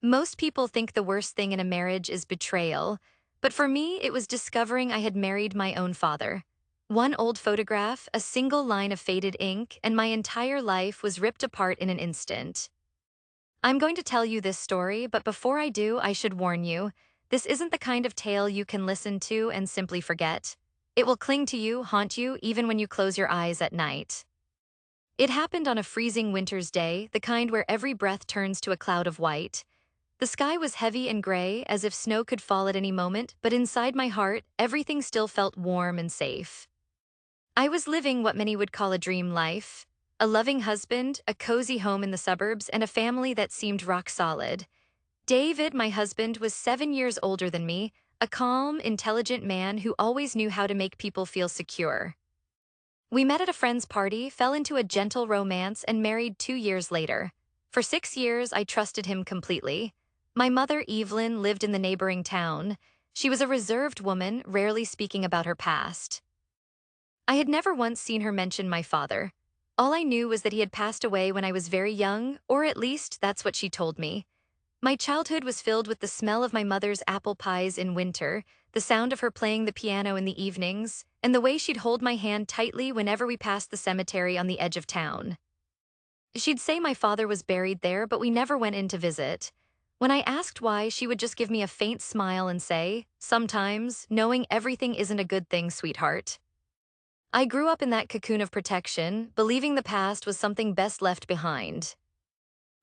Most people think the worst thing in a marriage is betrayal, but for me, it was discovering I had married my own father. One old photograph, a single line of faded ink, and my entire life was ripped apart in an instant. I'm going to tell you this story, but before I do, I should warn you, this isn't the kind of tale you can listen to and simply forget. It will cling to you, haunt you, even when you close your eyes at night. It happened on a freezing winter's day, the kind where every breath turns to a cloud of white. The sky was heavy and gray, as if snow could fall at any moment, but inside my heart, everything still felt warm and safe. I was living what many would call a dream life. A loving husband, a cozy home in the suburbs, and a family that seemed rock solid. David, my husband, was 7 years older than me, a calm, intelligent man who always knew how to make people feel secure. We met at a friend's party, fell into a gentle romance, and married 2 years later. For 6 years, I trusted him completely. My mother, Evelyn, lived in the neighboring town. She was a reserved woman, rarely speaking about her past. I had never once seen her mention my father. All I knew was that he had passed away when I was very young, or at least that's what she told me. My childhood was filled with the smell of my mother's apple pies in winter, the sound of her playing the piano in the evenings, and the way she'd hold my hand tightly whenever we passed the cemetery on the edge of town. She'd say my father was buried there, but we never went in to visit. When I asked why, she would just give me a faint smile and say, "Sometimes, knowing everything isn't a good thing, sweetheart." I grew up in that cocoon of protection, believing the past was something best left behind.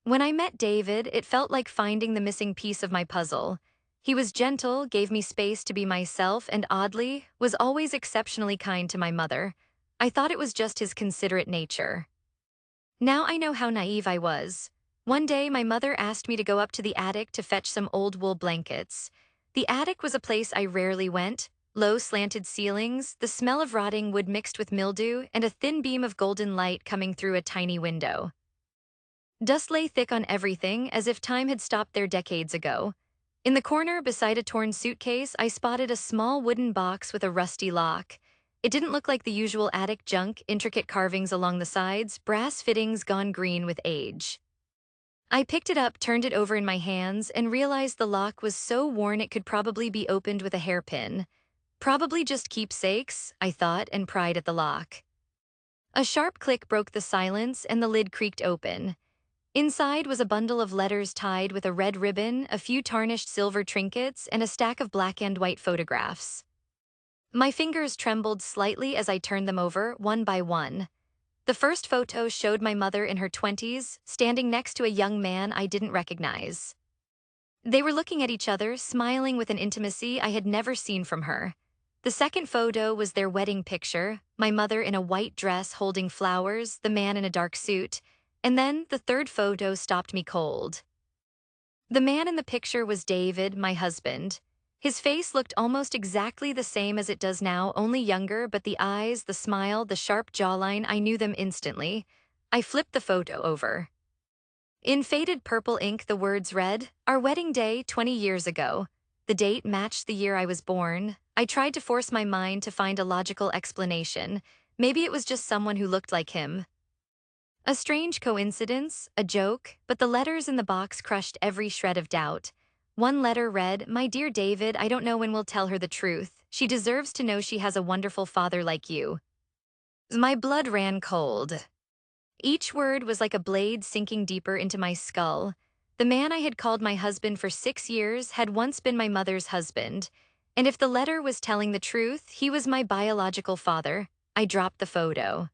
When I met David, it felt like finding the missing piece of my puzzle. He was gentle, gave me space to be myself, and oddly, was always exceptionally kind to my mother. I thought it was just his considerate nature. Now I know how naive I was. One day, my mother asked me to go up to the attic to fetch some old wool blankets. The attic was a place I rarely went. Low slanted ceilings, the smell of rotting wood mixed with mildew, and a thin beam of golden light coming through a tiny window. Dust lay thick on everything, as if time had stopped there decades ago. In the corner, beside a torn suitcase, I spotted a small wooden box with a rusty lock. It didn't look like the usual attic junk, intricate carvings along the sides, brass fittings gone green with age. I picked it up, turned it over in my hands, and realized the lock was so worn it could probably be opened with a hairpin. Probably just keepsakes, I thought, and pried at the lock. A sharp click broke the silence, and the lid creaked open. Inside was a bundle of letters tied with a red ribbon, a few tarnished silver trinkets, and a stack of black and white photographs. My fingers trembled slightly as I turned them over, one by one. The first photo showed my mother in her 20s, standing next to a young man I didn't recognize. They were looking at each other, smiling with an intimacy I had never seen from her. The second photo was their wedding picture, my mother in a white dress holding flowers, the man in a dark suit, and then the third photo stopped me cold. The man in the picture was David, my husband. His face looked almost exactly the same as it does now, only younger, but the eyes, the smile, the sharp jawline, I knew them instantly. I flipped the photo over. In faded purple ink, the words read, "Our wedding day 20 years ago." The date matched the year I was born. I tried to force my mind to find a logical explanation. Maybe it was just someone who looked like him. A strange coincidence, a joke, but the letters in the box crushed every shred of doubt. One letter read, "My dear David, I don't know when we'll tell her the truth. She deserves to know she has a wonderful father like you." My blood ran cold. Each word was like a blade sinking deeper into my skull. The man I had called my husband for 6 years had once been my mother's husband, and if the letter was telling the truth, he was my biological father. I dropped the photo.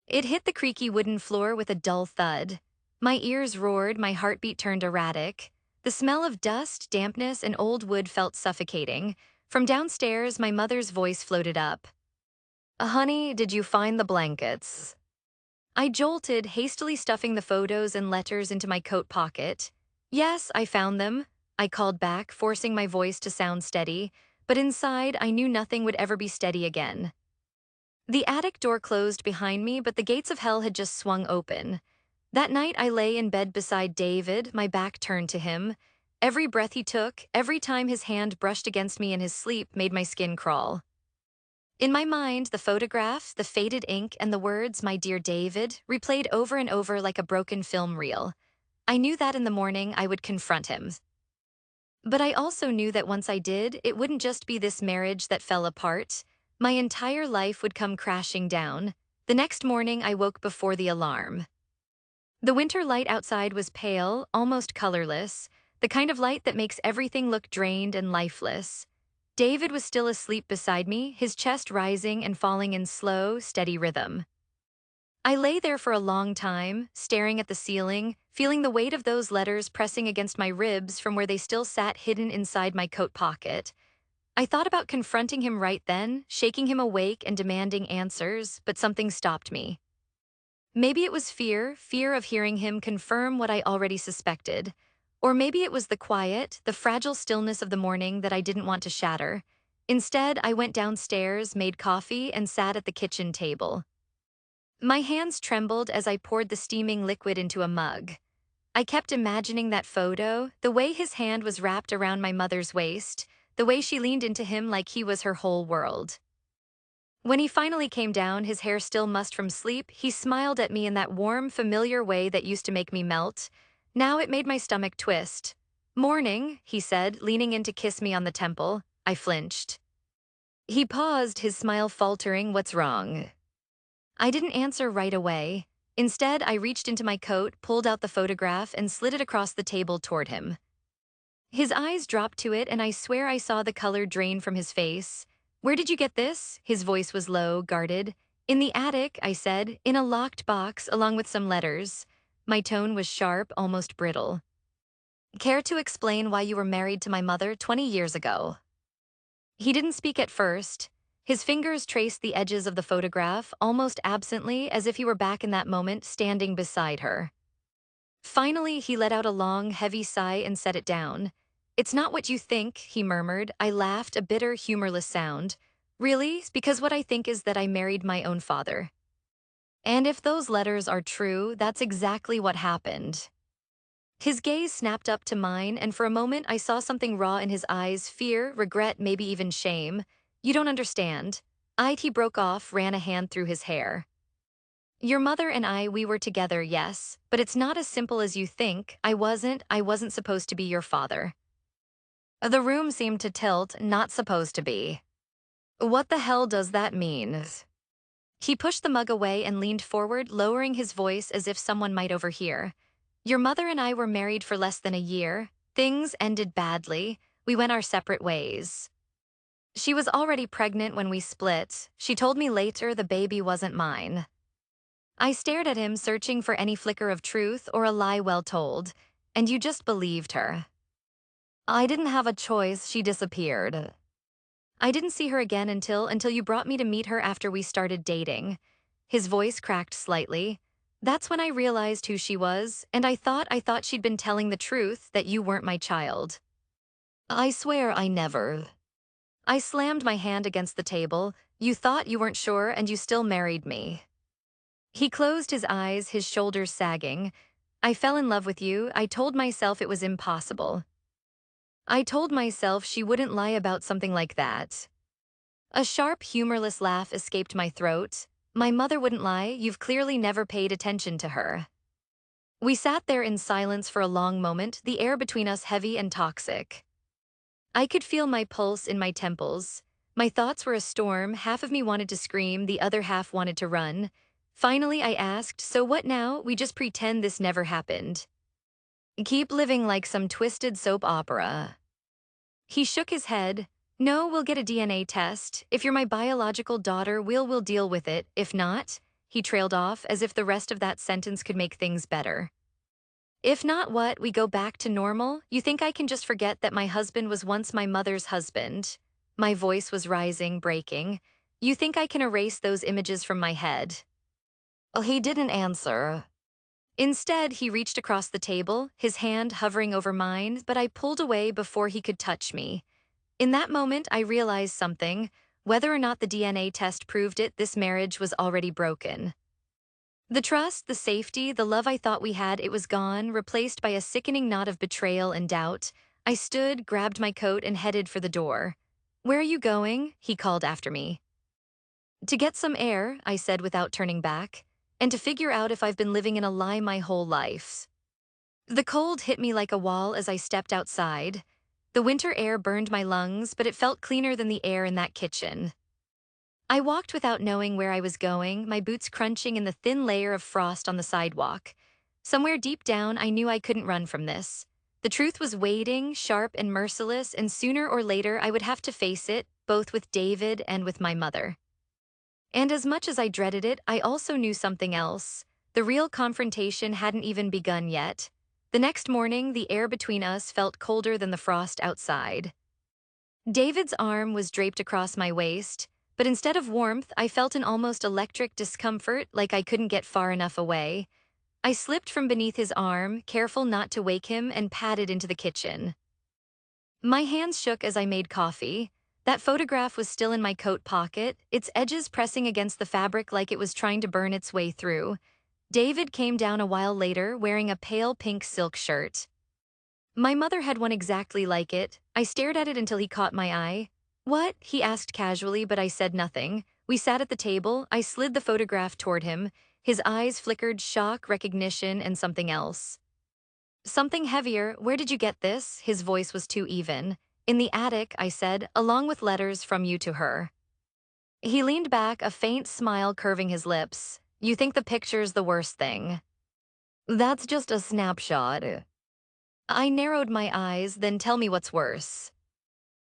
It hit the creaky wooden floor with a dull thud. My ears roared, my heartbeat turned erratic. The smell of dust, dampness, and old wood felt suffocating. From downstairs, my mother's voice floated up. "Honey, did you find the blankets?" I jolted, hastily stuffing the photos and letters into my coat pocket. "Yes, I found them," I called back, forcing my voice to sound steady, but inside I knew nothing would ever be steady again. The attic door closed behind me, but the gates of hell had just swung open. That night I lay in bed beside David, my back turned to him. Every breath he took, every time his hand brushed against me in his sleep made my skin crawl. In my mind, the photograph, the faded ink, and the words, "My dear David," replayed over and over like a broken film reel. I knew that in the morning I would confront him. But I also knew that once I did, it wouldn't just be this marriage that fell apart. My entire life would come crashing down. The next morning, I woke before the alarm. The winter light outside was pale, almost colorless, the kind of light that makes everything look drained and lifeless. David was still asleep beside me, his chest rising and falling in slow, steady rhythm. I lay there for a long time, staring at the ceiling, feeling the weight of those letters pressing against my ribs from where they still sat hidden inside my coat pocket. I thought about confronting him right then, shaking him awake and demanding answers, but something stopped me. Maybe it was fear of hearing him confirm what I already suspected. Or maybe it was the quiet, the fragile stillness of the morning that I didn't want to shatter. Instead, I went downstairs, made coffee, and sat at the kitchen table. My hands trembled as I poured the steaming liquid into a mug. I kept imagining that photo, the way his hand was wrapped around my mother's waist, the way she leaned into him like he was her whole world. When he finally came down, his hair still mussed from sleep, he smiled at me in that warm, familiar way that used to make me melt. Now it made my stomach twist. "Morning," he said, leaning in to kiss me on the temple. I flinched. He paused, his smile faltering. "What's wrong?" I didn't answer right away. Instead, I reached into my coat, pulled out the photograph, and slid it across the table toward him. His eyes dropped to it, and I swear I saw the color drain from his face. "Where did you get this?" His voice was low, guarded. "In the attic," I said, "in a locked box, along with some letters." My tone was sharp, almost brittle. "Care to explain why you were married to my mother 20 years ago?" He didn't speak at first. His fingers traced the edges of the photograph, almost absently, as if he were back in that moment, standing beside her. Finally, he let out a long, heavy sigh and set it down. "It's not what you think," he murmured. I laughed, a bitter, humorless sound. "Really? Because what I think is that I married my own father. And if those letters are true, that's exactly what happened." His gaze snapped up to mine, and for a moment I saw something raw in his eyes, fear, regret, maybe even shame. "You don't understand." He broke off, ran a hand through his hair. "Your mother and we were together, yes, but it's not as simple as you think. I wasn't supposed to be your father." The room seemed to tilt. "Not supposed to be. What the hell does that mean?" He pushed the mug away and leaned forward, lowering his voice as if someone might overhear. "Your mother and I were married for less than a year. Things ended badly. We went our separate ways. She was already pregnant when we split. She told me later the baby wasn't mine." I stared at him, searching for any flicker of truth or a lie well told. "And you just believed her." "I didn't have a choice. She disappeared. I didn't see her again until you brought me to meet her after we started dating." His voice cracked slightly. "That's when I realized who she was, and I thought she'd been telling the truth, that you weren't my child." "I swear I never." I slammed my hand against the table. "You thought you weren't sure, and you still married me." He closed his eyes, his shoulders sagging. "I fell in love with you. I told myself it was impossible. I told myself she wouldn't lie about something like that." A sharp, humorless laugh escaped my throat. "My mother wouldn't lie. You've clearly never paid attention to her." We sat there in silence for a long moment, the air between us heavy and toxic. I could feel my pulse in my temples. My thoughts were a storm. Half of me wanted to scream, the other half wanted to run. Finally, I asked, "So what now? We just pretend this never happened?" "Keep living like some twisted soap opera." He shook his head. "No, we'll get a DNA test. If you're my biological daughter, we'll deal with it. If not," he trailed off, as if the rest of that sentence could make things better. "If not what? We go back to normal? You think I can just forget that my husband was once my mother's husband?" My voice was rising, breaking. "You think I can erase those images from my head?" Well, he didn't answer. Instead, he reached across the table, his hand hovering over mine, but I pulled away before he could touch me. In that moment, I realized something. Whether or not the DNA test proved it, this marriage was already broken. The trust, the safety, the love I thought we had, it was gone, replaced by a sickening knot of betrayal and doubt. I stood, grabbed my coat, and headed for the door. "Where are you going?" he called after me. "To get some air," I said without turning back, "and to figure out if I've been living in a lie my whole life." The cold hit me like a wall as I stepped outside. The winter air burned my lungs, but it felt cleaner than the air in that kitchen. I walked without knowing where I was going, my boots crunching in the thin layer of frost on the sidewalk. Somewhere deep down, I knew I couldn't run from this. The truth was waiting, sharp and merciless, and sooner or later I would have to face it, both with David and with my mother. And as much as I dreaded it, I also knew something else. The real confrontation hadn't even begun yet. The next morning, the air between us felt colder than the frost outside. David's arm was draped across my waist, but instead of warmth, I felt an almost electric discomfort, like I couldn't get far enough away. I slipped from beneath his arm, careful not to wake him, and padded into the kitchen. My hands shook as I made coffee. That photograph was still in my coat pocket, its edges pressing against the fabric like it was trying to burn its way through. David came down a while later, wearing a pale pink silk shirt. My mother had one exactly like it. I stared at it until he caught my eye. "What?" he asked casually, but I said nothing. We sat at the table. I slid the photograph toward him. His eyes flickered shock, recognition, and something else. "Something heavier. Where did you get this?" His voice was too even. "In the attic," I said, "along with letters from you to her." He leaned back, a faint smile curving his lips. "You think the picture's the worst thing?" "That's just a snapshot." I narrowed my eyes, "Then tell me what's worse."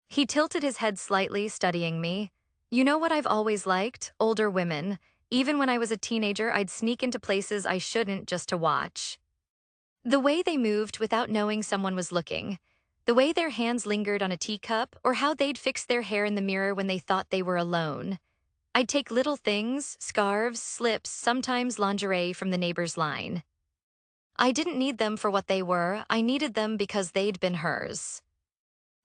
He tilted his head slightly, studying me. "You know what I've always liked? Older women. Even when I was a teenager, I'd sneak into places I shouldn't just to watch. The way they moved without knowing someone was looking. The way their hands lingered on a teacup, or how they'd fix their hair in the mirror when they thought they were alone. I'd take little things, scarves, slips, sometimes lingerie from the neighbor's line. I didn't need them for what they were, I needed them because they'd been hers."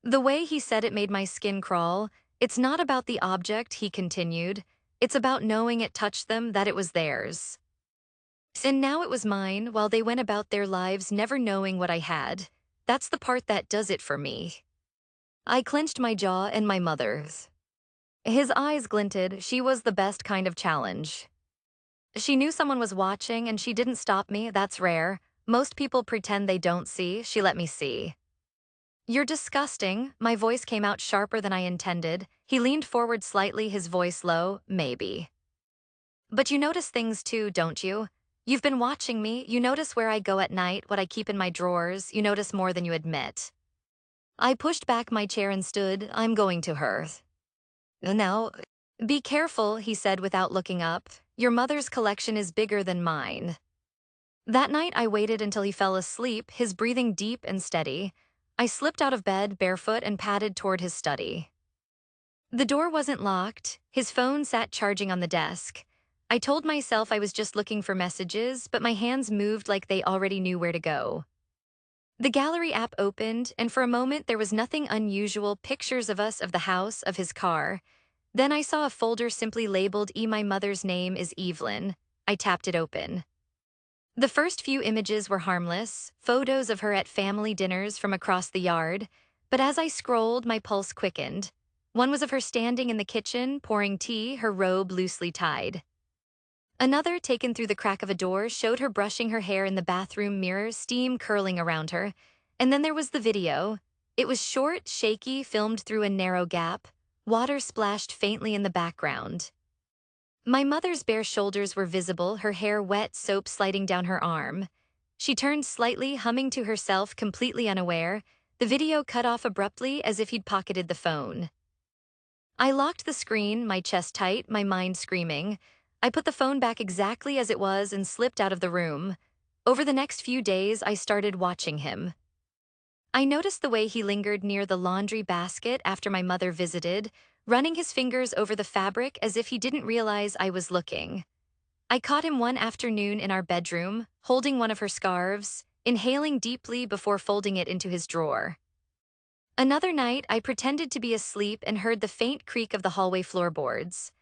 The way he said it made my skin crawl. "It's not about the object," he continued. "It's about knowing it touched them, that it was theirs. And now it was mine, while they went about their lives never knowing what I had. That's the part that does it for me." I clenched my jaw, and my mother's. His eyes glinted. "She was the best kind of challenge. She knew someone was watching, and she didn't stop me. That's rare. Most people pretend they don't see. She let me see." "You're disgusting." My voice came out sharper than I intended. He leaned forward slightly, his voice low. "Maybe. But you notice things too, don't you? You've been watching me. You notice where I go at night, what I keep in my drawers. You notice more than you admit." I pushed back my chair and stood. "I'm going to her." "Now, be careful," he said without looking up. "Your mother's collection is bigger than mine." That night I waited until he fell asleep, his breathing deep and steady. I slipped out of bed barefoot and padded toward his study. The door wasn't locked. His phone sat charging on the desk. I told myself I was just looking for messages, but my hands moved like they already knew where to go. The gallery app opened, and for a moment there was nothing unusual, pictures of us, of the house, of his car. Then I saw a folder simply labeled My mother's name is Evelyn. I tapped it open. The first few images were harmless, photos of her at family dinners from across the yard, but as I scrolled, my pulse quickened. One was of her standing in the kitchen, pouring tea, her robe loosely tied. Another, taken through the crack of a door, showed her brushing her hair in the bathroom mirror, steam curling around her. And then there was the video. It was short, shaky, filmed through a narrow gap. Water splashed faintly in the background. My mother's bare shoulders were visible, her hair wet, soap sliding down her arm. She turned slightly, humming to herself, completely unaware. The video cut off abruptly, as if he'd pocketed the phone. I locked the screen, my chest tight, my mind screaming. I put the phone back exactly as it was and slipped out of the room. Over the next few days, I started watching him. I noticed the way he lingered near the laundry basket after my mother visited, running his fingers over the fabric as if he didn't realize I was looking. I caught him one afternoon in our bedroom, holding one of her scarves, inhaling deeply before folding it into his drawer. Another night, I pretended to be asleep and heard the faint creak of the hallway floorboards.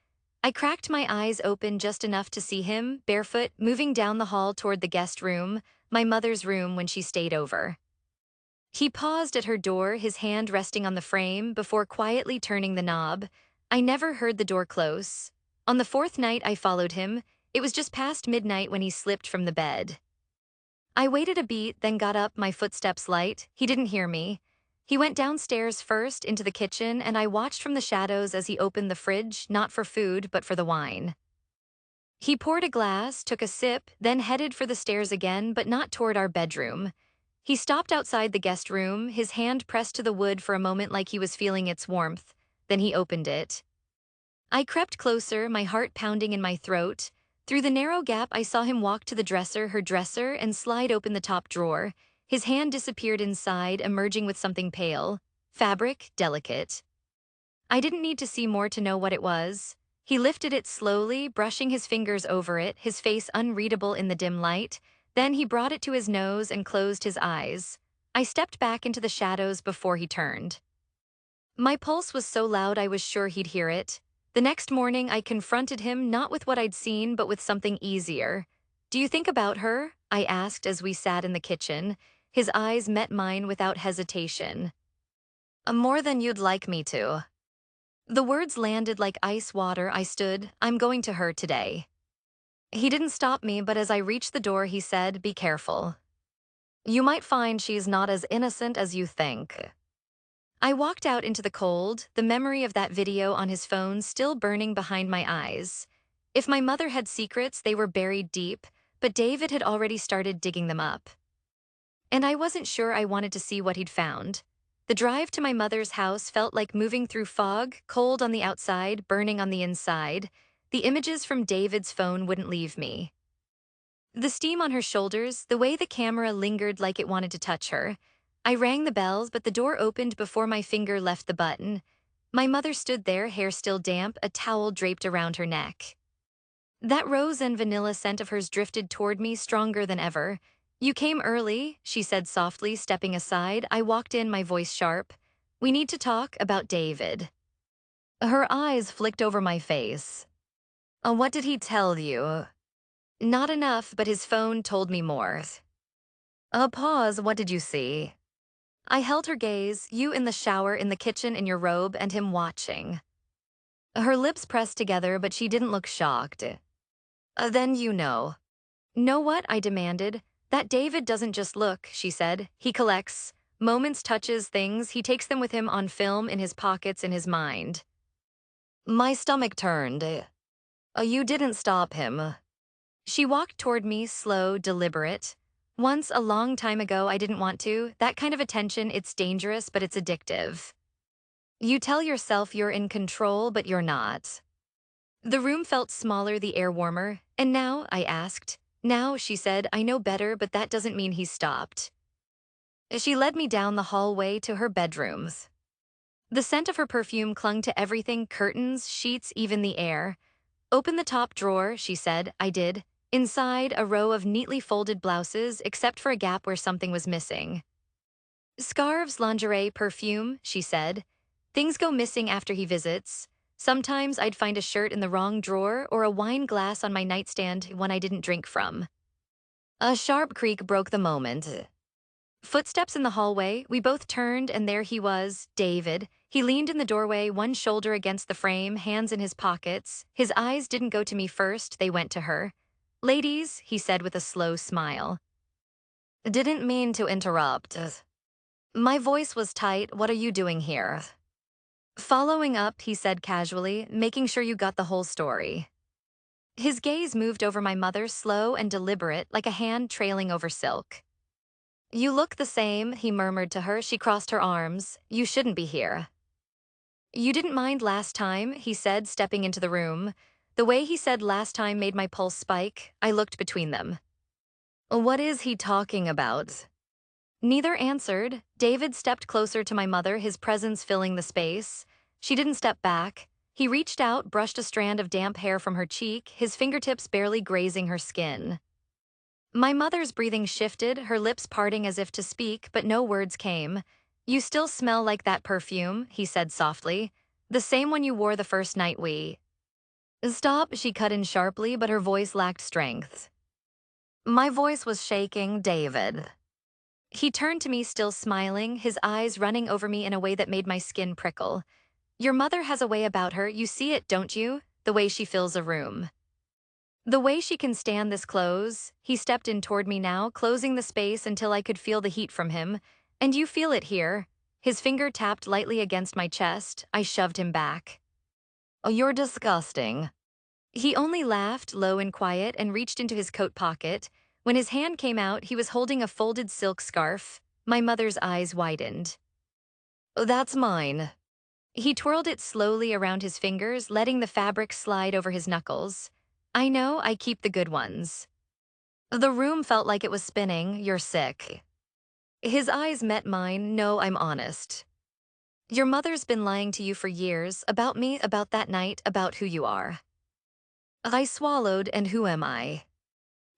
I cracked my eyes open just enough to see him, barefoot, moving down the hall toward the guest room, my mother's room when she stayed over. He paused at her door, his hand resting on the frame, before quietly turning the knob. I never heard the door close. On the fourth night I followed him, it was just past midnight when he slipped from the bed. I waited a beat, then got up, my footsteps light. He didn't hear me. He went downstairs first into the kitchen, and I watched from the shadows as he opened the fridge, not for food, but for the wine. He poured a glass, took a sip, then headed for the stairs again, but not toward our bedroom. He stopped outside the guest room, his hand pressed to the wood for a moment like he was feeling its warmth. Then he opened it. I crept closer, my heart pounding in my throat. Through the narrow gap, I saw him walk to the dresser, her dresser, and slide open the top drawer. His hand disappeared inside, emerging with something pale. Fabric, delicate. I didn't need to see more to know what it was. He lifted it slowly, brushing his fingers over it, his face unreadable in the dim light. Then he brought it to his nose and closed his eyes. I stepped back into the shadows before he turned. My pulse was so loud I was sure he'd hear it. The next morning, I confronted him not with what I'd seen, but with something easier. "Do you think about her?" I asked as we sat in the kitchen. His eyes met mine without hesitation. "More than you'd like me to." The words landed like ice water. I stood. "I'm going to her today." He didn't stop me, but as I reached the door, he said, "Be careful. You might find she's not as innocent as you think." I walked out into the cold, the memory of that video on his phone still burning behind my eyes. If my mother had secrets, they were buried deep, but David had already started digging them up. And I wasn't sure I wanted to see what he'd found. The drive to my mother's house felt like moving through fog, cold on the outside, burning on the inside. The images from David's phone wouldn't leave me. The steam on her shoulders, the way the camera lingered like it wanted to touch her. I rang the bells, but the door opened before my finger left the button. My mother stood there, hair still damp, a towel draped around her neck. That rose and vanilla scent of hers drifted toward me, stronger than ever. "You came early," she said softly, stepping aside. I walked in, my voice sharp. "We need to talk about David." Her eyes flicked over my face. What did he tell you?" "Not enough, but his phone told me more." A pause. "What did you see?" I held her gaze, "You in the shower, in the kitchen, in your robe, and him watching." Her lips pressed together, but she didn't look shocked. Then you know." "Know what?" I demanded. "That David doesn't just look," she said. "He collects moments, touches things. He takes them with him on film, in his pockets, in his mind." My stomach turned. You didn't stop him." She walked toward me, slow, deliberate. "Once, a long time ago, I didn't want to. That kind of attention, it's dangerous, but it's addictive. You tell yourself you're in control, but you're not." The room felt smaller, the air warmer. "And now?" I asked. "Now," she said, "I know better, but that doesn't mean he's stopped." She led me down the hallway to her bedrooms. The scent of her perfume clung to everything, curtains, sheets, even the air. "Open the top drawer," she said. I did. Inside, a row of neatly folded blouses, except for a gap where something was missing. "Scarves, lingerie, perfume," she said. "Things go missing after he visits. Sometimes I'd find a shirt in the wrong drawer or a wine glass on my nightstand, one I didn't drink from." A sharp creak broke the moment. Footsteps in the hallway. We both turned, and there he was, David. He leaned in the doorway, one shoulder against the frame, hands in his pockets. His eyes didn't go to me first, they went to her. "Ladies," he said with a slow smile. "Didn't mean to interrupt." My voice was tight. "What are you doing here?" "Following up," he said casually, "making sure you got the whole story." His gaze moved over my mother, slow and deliberate, like a hand trailing over silk. "You look the same," he murmured to her. She crossed her arms. "You shouldn't be here." "You didn't mind last time," he said, stepping into the room. The way he said "last time" made my pulse spike. I looked between them. "What is he talking about?" Neither answered. David stepped closer to my mother, his presence filling the space. She didn't step back. He reached out, brushed a strand of damp hair from her cheek, his fingertips barely grazing her skin. My mother's breathing shifted, her lips parting as if to speak, but no words came. "You still smell like that perfume," he said softly. "The same one you wore the first night we—" "Stop," she cut in sharply, but her voice lacked strength. My voice was shaking. "David." He turned to me, still smiling, his eyes running over me in a way that made my skin prickle. "Your mother has a way about her, you see it, don't you? The way she fills a room." The way she can stand this close, he stepped in toward me now, closing the space until I could feel the heat from him. And you feel it here. His finger tapped lightly against my chest. I shoved him back. Oh, you're disgusting. He only laughed, low and quiet, and reached into his coat pocket. When his hand came out, he was holding a folded silk scarf. My mother's eyes widened. Oh, that's mine. He twirled it slowly around his fingers, letting the fabric slide over his knuckles. I know I keep the good ones. The room felt like it was spinning. You're sick. His eyes met mine. No, I'm honest. Your mother's been lying to you for years, about me, about that night, about who you are. I swallowed, and who am I?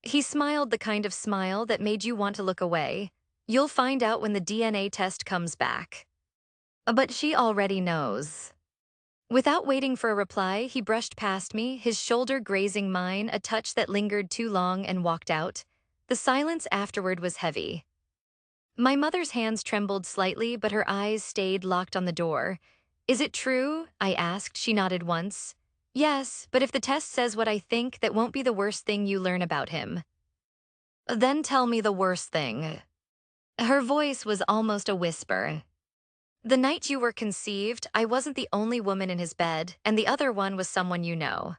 He smiled, the kind of smile that made you want to look away. You'll find out when the DNA test comes back. But she already knows. Without waiting for a reply, he brushed past me, his shoulder grazing mine, a touch that lingered too long, and walked out. The silence afterward was heavy. My mother's hands trembled slightly, but her eyes stayed locked on the door. Is it true? I asked. She nodded once. Yes, but if the test says what I think, that won't be the worst thing you learn about him. Then tell me the worst thing. Her voice was almost a whisper. The night you were conceived, I wasn't the only woman in his bed, and the other one was someone you know.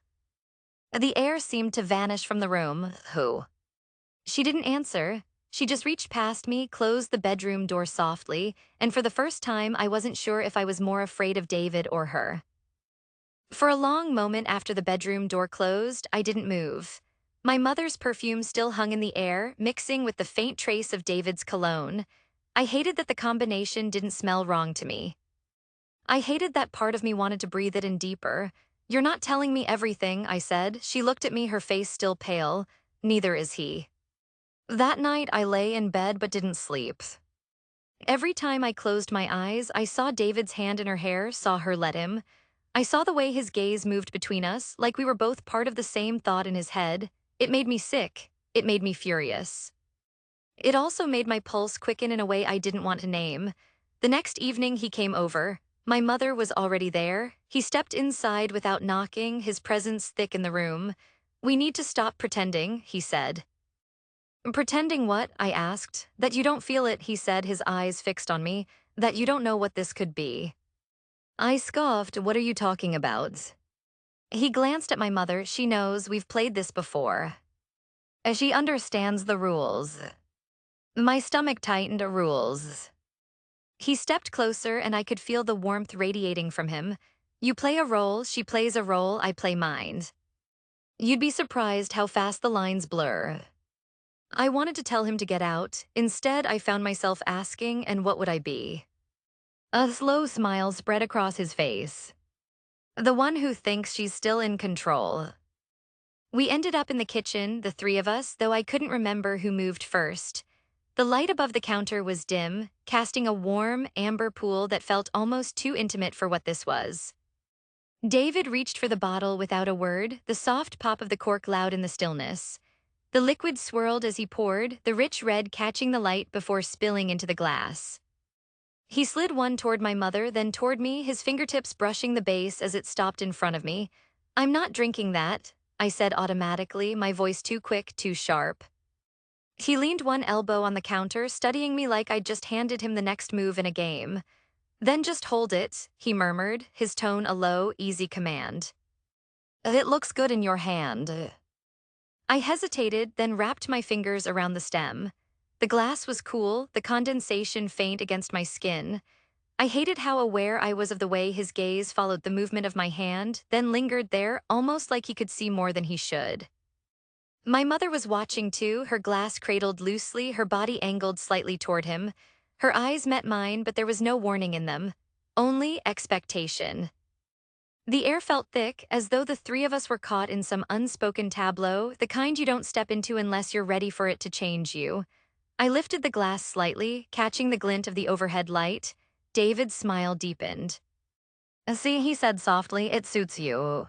The air seemed to vanish from the room. Who? She didn't answer. She just reached past me, closed the bedroom door softly, and for the first time I wasn't sure if I was more afraid of David or her. For a long moment after the bedroom door closed, I didn't move. My mother's perfume still hung in the air, mixing with the faint trace of David's cologne. I hated that the combination didn't smell wrong to me. I hated that part of me wanted to breathe it in deeper. You're not telling me everything, I said. She looked at me, her face still pale. Neither is he. That night I lay in bed but didn't sleep. Every time I closed my eyes, I saw David's hand in her hair, saw her let him. I saw the way his gaze moved between us, like we were both part of the same thought in his head. It made me sick. It made me furious. It also made my pulse quicken in a way I didn't want to name. The next evening he came over. My mother was already there. He stepped inside without knocking, his presence thick in the room. We need to stop pretending, he said. Pretending what? I asked. That you don't feel it, he said, his eyes fixed on me. That you don't know what this could be. I scoffed. What are you talking about? He glanced at my mother. She knows, we've played this before. She understands the rules. My stomach tightened. Rules. He stepped closer and I could feel the warmth radiating from him. You play a role, she plays a role, I play mine. You'd be surprised how fast the lines blur. I wanted to tell him to get out. Instead, I found myself asking, and what would I be? A slow smile spread across his face. The one who thinks she's still in control. We ended up in the kitchen, the three of us, though I couldn't remember who moved first. The light above the counter was dim, casting a warm, amber pool that felt almost too intimate for what this was. David reached for the bottle without a word, the soft pop of the cork loud in the stillness. The liquid swirled as he poured, the rich red catching the light before spilling into the glass. He slid one toward my mother, then toward me, his fingertips brushing the base as it stopped in front of me. I'm not drinking that, I said automatically, my voice too quick, too sharp. He leaned one elbow on the counter, studying me like I'd just handed him the next move in a game. Then just hold it, he murmured, his tone a low, easy command. It looks good in your hand. I hesitated, then wrapped my fingers around the stem. The glass was cool, the condensation faint against my skin. I hated how aware I was of the way his gaze followed the movement of my hand, then lingered there, almost like he could see more than he should. My mother was watching too, her glass cradled loosely, her body angled slightly toward him. Her eyes met mine, but there was no warning in them. Only expectation. The air felt thick, as though the three of us were caught in some unspoken tableau, the kind you don't step into unless you're ready for it to change you. I lifted the glass slightly, catching the glint of the overhead light. David's smile deepened. See, he said softly, it suits you.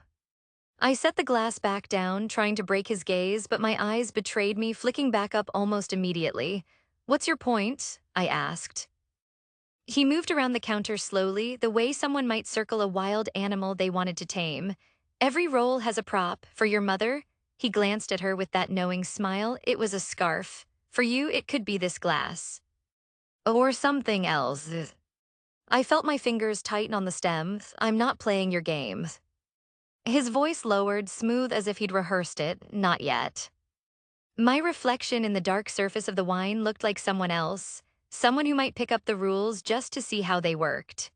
I set the glass back down, trying to break his gaze, but my eyes betrayed me, flicking back up almost immediately. What's your point? I asked. He moved around the counter slowly, the way someone might circle a wild animal they wanted to tame. Every role has a prop. For your mother, He glanced at her with that knowing smile. It was a scarf. For you, it could be this glass. Or something else. I felt my fingers tighten on the stem. I'm not playing your game. His voice lowered, smooth as if he'd rehearsed it. Not yet. My reflection in the dark surface of the wine looked like someone else, someone who might pick up the rules just to see how they worked.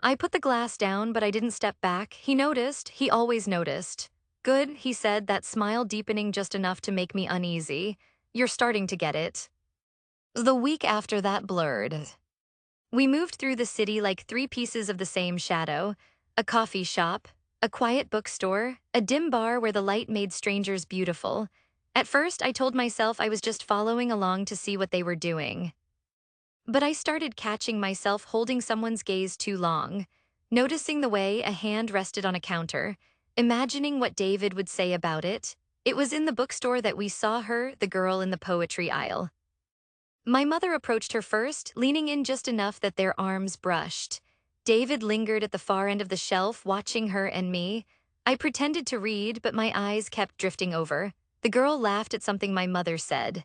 I put the glass down, but I didn't step back. He noticed. He always noticed. Good, he said, that smile deepening just enough to make me uneasy. You're starting to get it. The week after that blurred. We moved through the city like three pieces of the same shadow: a coffee shop, a quiet bookstore, a dim bar where the light made strangers beautiful. At first, I told myself I was just following along to see what they were doing. But I started catching myself holding someone's gaze too long, noticing the way a hand rested on a counter, imagining what David would say about it. It was in the bookstore that we saw her, the girl in the poetry aisle. My mother approached her first, leaning in just enough that their arms brushed. David lingered at the far end of the shelf, watching her and me. I pretended to read, but my eyes kept drifting over. The girl laughed at something my mother said.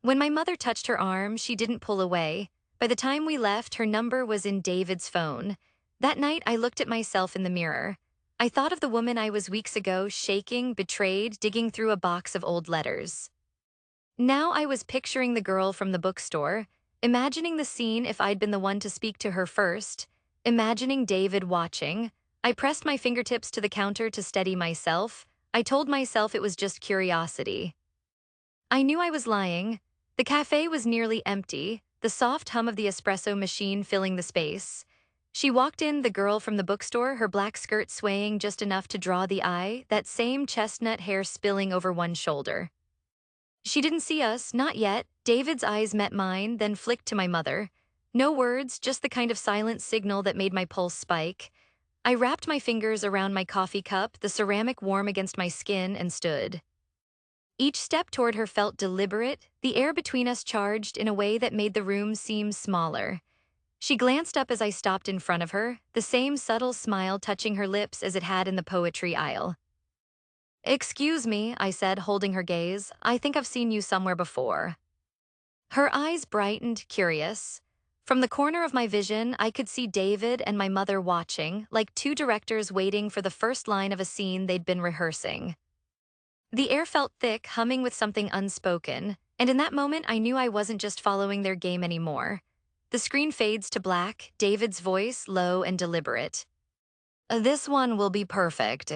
When my mother touched her arm, she didn't pull away. By the time we left, her number was in David's phone. That night, I looked at myself in the mirror. I thought of the woman I was weeks ago, shaking, betrayed, digging through a box of old letters. Now I was picturing the girl from the bookstore, imagining the scene if I'd been the one to speak to her first, imagining David watching. I pressed my fingertips to the counter to steady myself. I told myself it was just curiosity. I knew I was lying. The cafe was nearly empty, the soft hum of the espresso machine filling the space. She walked in, the girl from the bookstore, her black skirt swaying just enough to draw the eye, that same chestnut hair spilling over one shoulder. She didn't see us, not yet. David's eyes met mine, then flicked to my mother. No words, just the kind of silent signal that made my pulse spike. I wrapped my fingers around my coffee cup, the ceramic warm against my skin, and stood. Each step toward her felt deliberate, the air between us charged in a way that made the room seem smaller. She glanced up as I stopped in front of her, the same subtle smile touching her lips as it had in the poetry aisle. "Excuse me," I said, holding her gaze. "I think I've seen you somewhere before." Her eyes brightened, curious. From the corner of my vision, I could see David and my mother watching, like two directors waiting for the first line of a scene they'd been rehearsing. The air felt thick, humming with something unspoken, and in that moment I knew I wasn't just following their game anymore. The screen fades to black, David's voice low and deliberate. "This one will be perfect."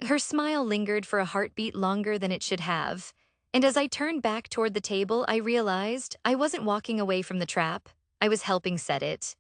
Her smile lingered for a heartbeat longer than it should have, and as I turned back toward the table, I realized I wasn't walking away from the trap. I was helping set it.